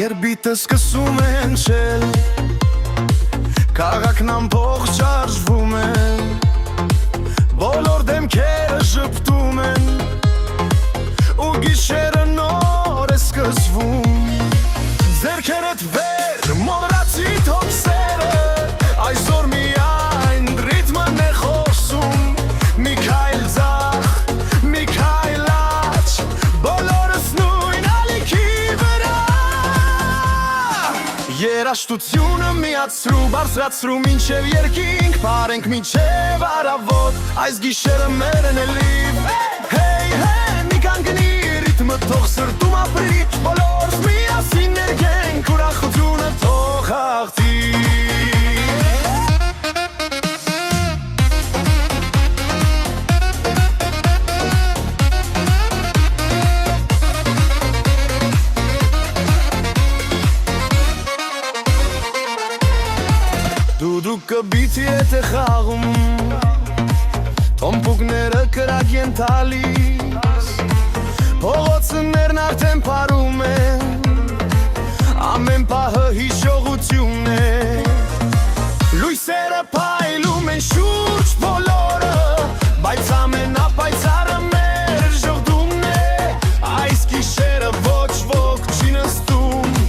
Երբիտը սկսում են չել Քաղաքն ամբողջ շարժվում են Բոլոր դեմքերը ժպտում են Ու գիշերը նոր է սկսվում Ձեռքերդ վեր մոլորացի թոքսերը Այսօր միայն ռիթմն է խոսում Մի քայլ ձախ, մի քայլ աջ Բոլորս նույն ալիքի վրա Երաշտությունը միացրու, բարձրացրու մինչև երկինք Պարենք մինչև առավոտ, այս գիշերը մերն է լիվ Հեյ, հեյ, մի կանգնի, ռիթմը թող սրտում ապրի Բոլորս միասին ներգենք, ուրախությունը թող հաղթի Դուդուկը բիթի հետ է խաղում Թոմպուկները կրակ են տալիս Փողոցներն արդեն պարում են Ամեն պահը հիշողություն է Լույսերը փայլում են շուրջ բոլորը Բայց ամենապայծառը մեր ժողդումն է Այս գիշերը ոչ ոք չի նստում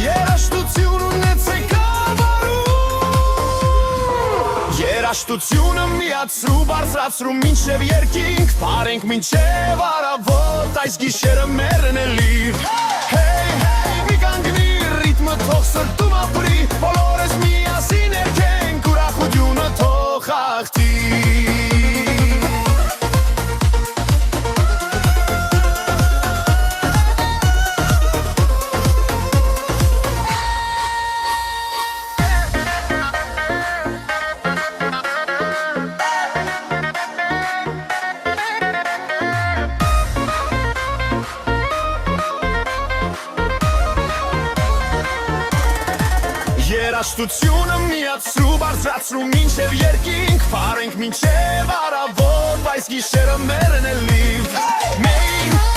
Երաշտություն ունեցեք Երաշտությունը միացրու, բարձրացրու մինչև երկինք Պարենք մինչև առավոտ, այս գիշերը մերն է լիվ Հեյ, հեյ, մի կանգնի, ռիթմը թող սրտում ապրի Բոլորս միասին ներգենք, ուրախությունը թող հաղթի Երաշտությունը միացրու, բարձրացրու մինչև երկինք Պարենք մինչև առավոտ, այս գիշերը մերն է լիվ Մենք